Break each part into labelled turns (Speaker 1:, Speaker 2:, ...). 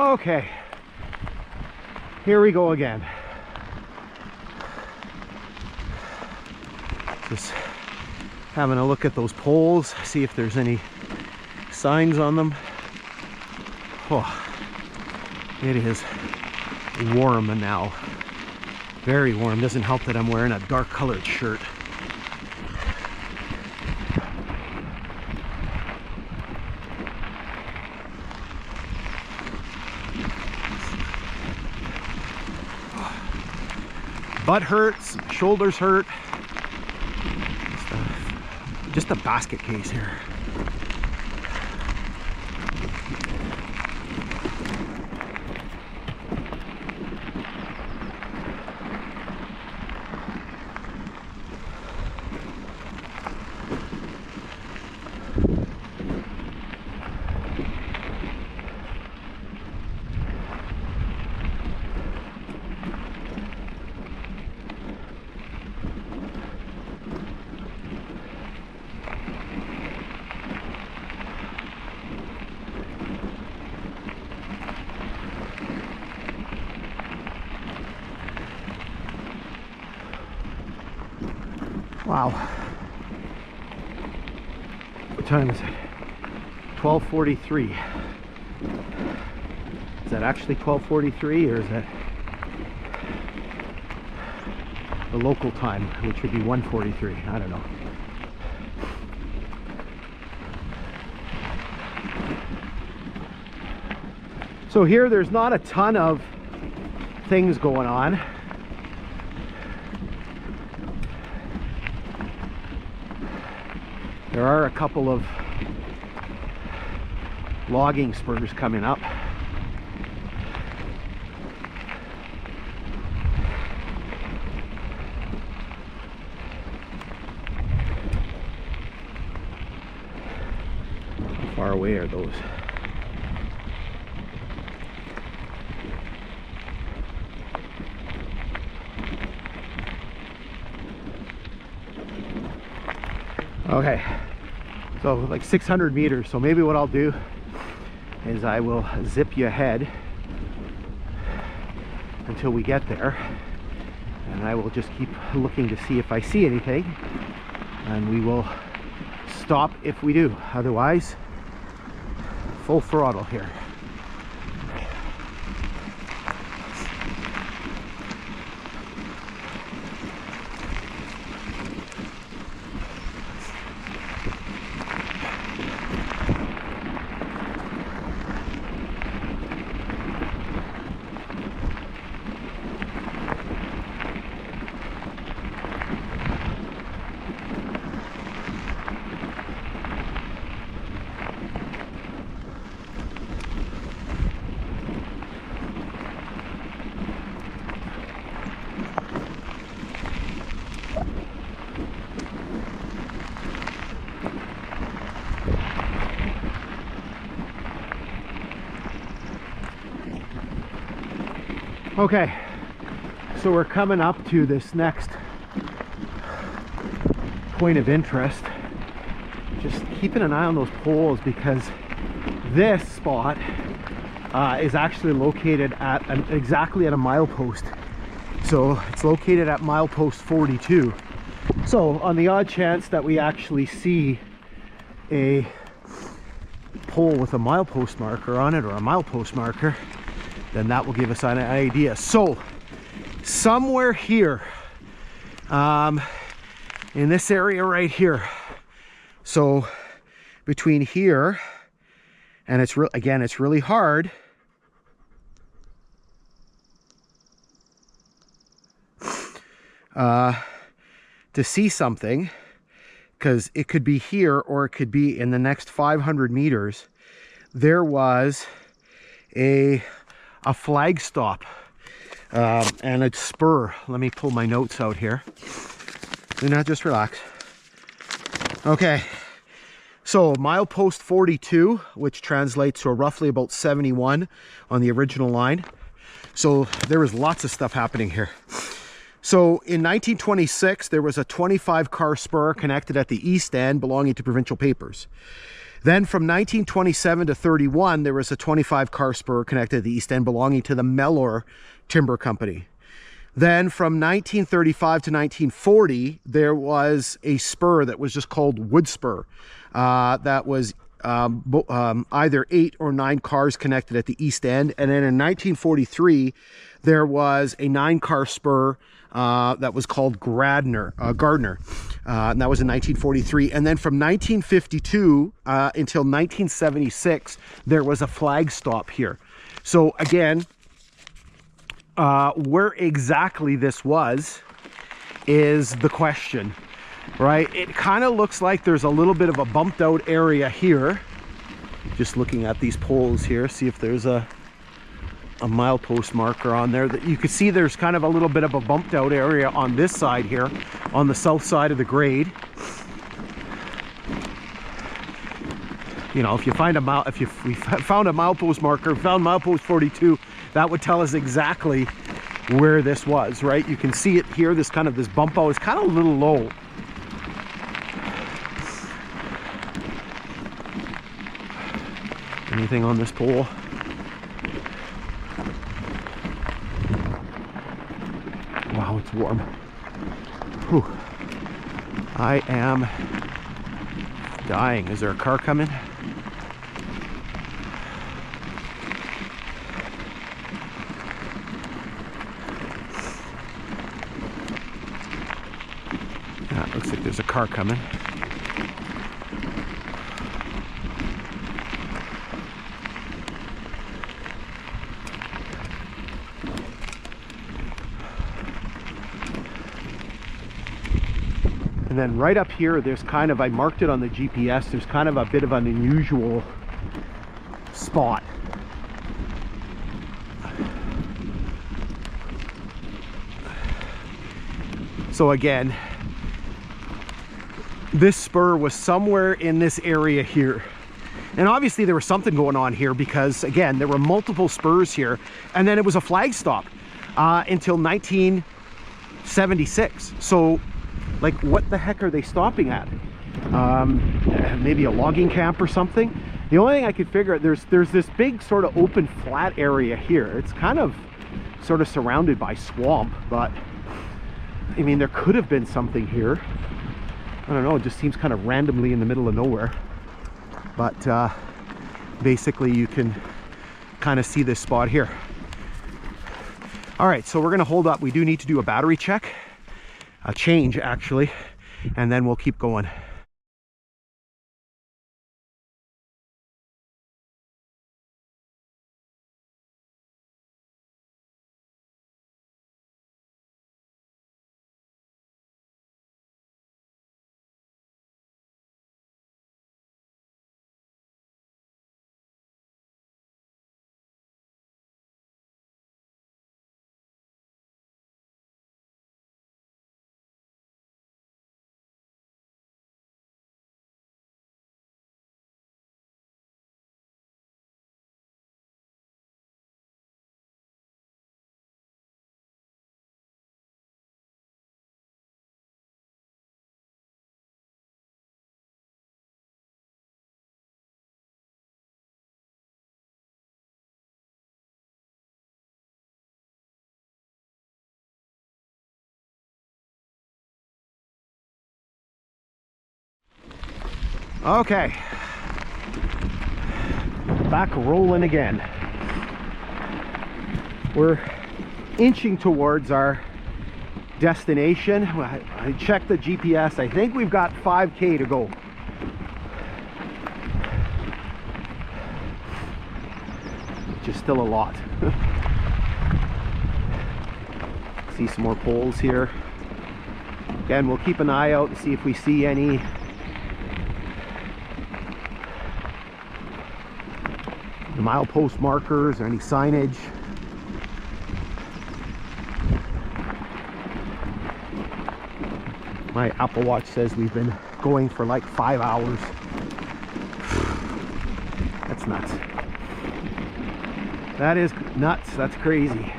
Speaker 1: Okay, here we go again. Just having a look at those poles, see if there's any signs on them. Oh, it is warm now. Very warm. Doesn't help that I'm wearing a dark colored shirt. Butt hurts, shoulders hurt. Just a basket case here. Wow. What time is it? 12:43. Is that actually 12:43 or is that the local time, which would be 1:43? I don't know. So here there's not a ton of things going on. There are a couple of logging spurs coming up. How far away are those? Okay, so like 600 meters. So maybe what I'll do is I will zip you ahead until we get there, and I will just keep looking to see if I see anything, and we will stop if we do. Otherwise, full throttle here. Okay, so we're coming up to this next point of interest. Just keeping an eye on those poles, because this spot is actually located at exactly at a milepost. So it's located at milepost 42. So on the odd chance that we actually see a pole with a milepost marker on it, or a milepost marker, then that will give us an idea. So somewhere here, in this area right here, so between here and again, it's really hard to see something, because it could be here or it could be in the next 500 meters. There was a flag stop and a spur. Let me pull my notes out here. Do not, just relax. Okay, so milepost 42, which translates to roughly about 71 on the original line. So there was lots of stuff happening here. So in 1926, there was a 25-car spur connected at the east end belonging to Provincial Papers. Then from 1927 to 31, there was a 25-car spur connected to the east end belonging to the Mellor Timber Company. Then from 1935 to 1940, there was a spur that was just called wood spur. That was either 8 or 9 cars connected at the east end. And then in 1943, there was a 9-car spur that was called Gardner, and that was in 1943. And then from 1952 until 1976, there was a flag stop here. So again, where exactly this was is the question, right? It kind of looks like there's a little bit of a bumped out area here. Just looking at these poles here, see if there's a milepost marker on there. That you can see there's kind of a little bit of a bumped out area on this side here, on the south side of the grade. You know, if you find we found a milepost marker, found milepost 42, that would tell us exactly where this was, right? You can see it here, this bump out is kind of a little low. Anything on this pole? Wow, it's warm. Whew. I am dying. Is there a car coming? Yeah, it looks like there's a car coming. And then right up here, there's kind of, I marked it on the GPS, there's kind of a bit of an unusual spot. So again, this spur was somewhere in this area here. And obviously there was something going on here because, again, there were multiple spurs here. And then it was a flag stop until 1976. So, like, what the heck are they stopping at? Maybe a logging camp or something? The only thing I could figure out, there's this big sort of open flat area here. It's kind of sort of surrounded by swamp, but I mean, there could have been something here. I don't know, it just seems kind of randomly in the middle of nowhere. But basically you can kind of see this spot here. All right, so we're gonna hold up. We do need to do a battery check. A change actually, and then we'll keep going. Okay, back rolling again. We're inching towards our destination. I checked the GPS. I think we've got 5K to go. Which is still a lot. See some more poles here. Again, we'll keep an eye out and see if we see any milepost markers or any signage. My Apple Watch says we've been going for like 5 hours. That's nuts. That is nuts. That's crazy.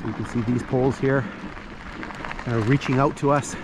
Speaker 1: So you can see these poles here are reaching out to us.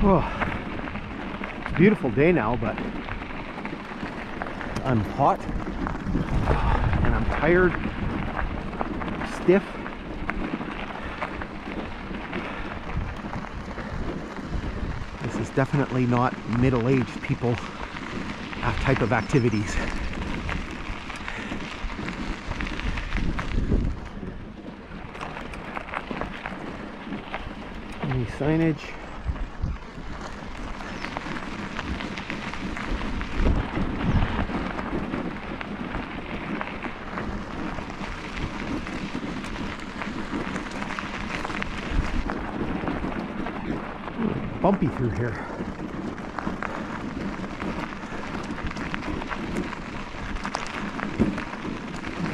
Speaker 1: Oh, it's a beautiful day now, but I'm hot and I'm tired, stiff. This is definitely not middle-aged people type of activities. Any signage? Bumpy through here.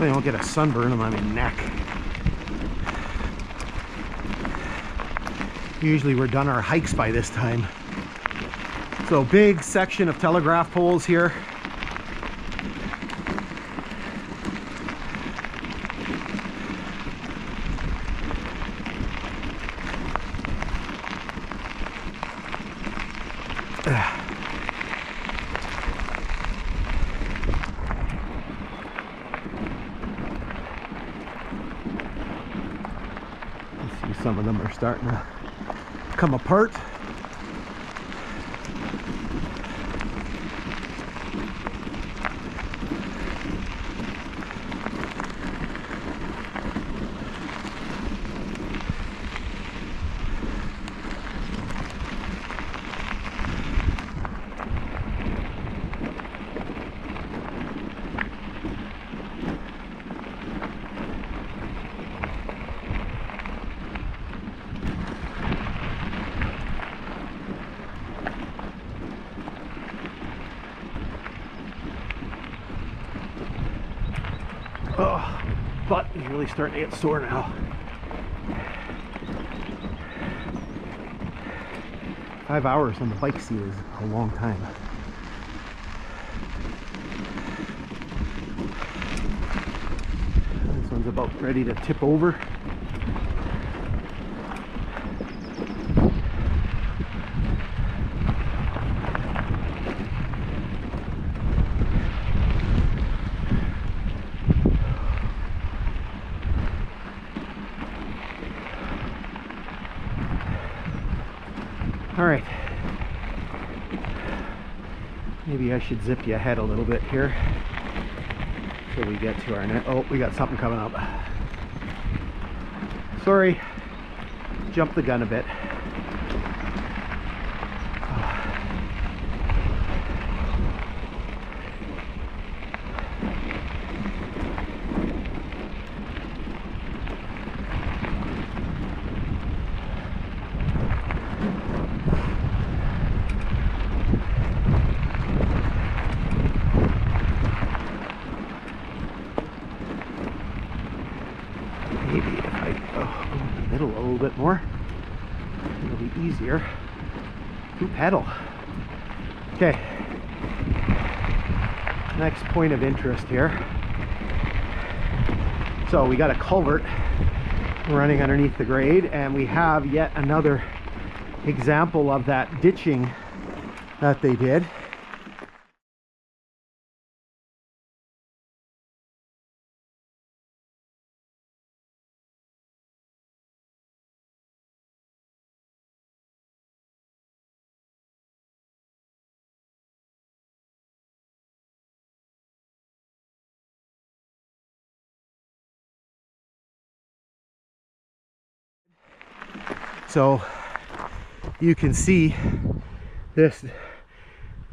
Speaker 1: I don't get a sunburn on my neck. Usually we're done our hikes by this time. So big section of telegraph poles here. Some of them are starting to come apart. Oh, butt is really starting to get sore now. 5 hours on the bike seat is a long time. This one's about ready to tip over. All right, maybe I should zip you ahead a little bit here till we get to our net. Oh, we got something coming up. Sorry, jumped the gun a bit. Maybe if I go in the middle a little bit more, it'll be easier to pedal. Okay, next point of interest here. So we got a culvert running underneath the grade, and we have yet another example of that ditching that they did. So you can see this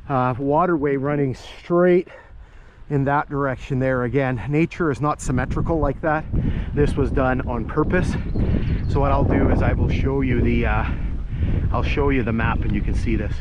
Speaker 1: waterway running straight in that direction there. Again, nature is not symmetrical like that. This was done on purpose. So what I'll do is I will show you the I'll show you the map and you can see this.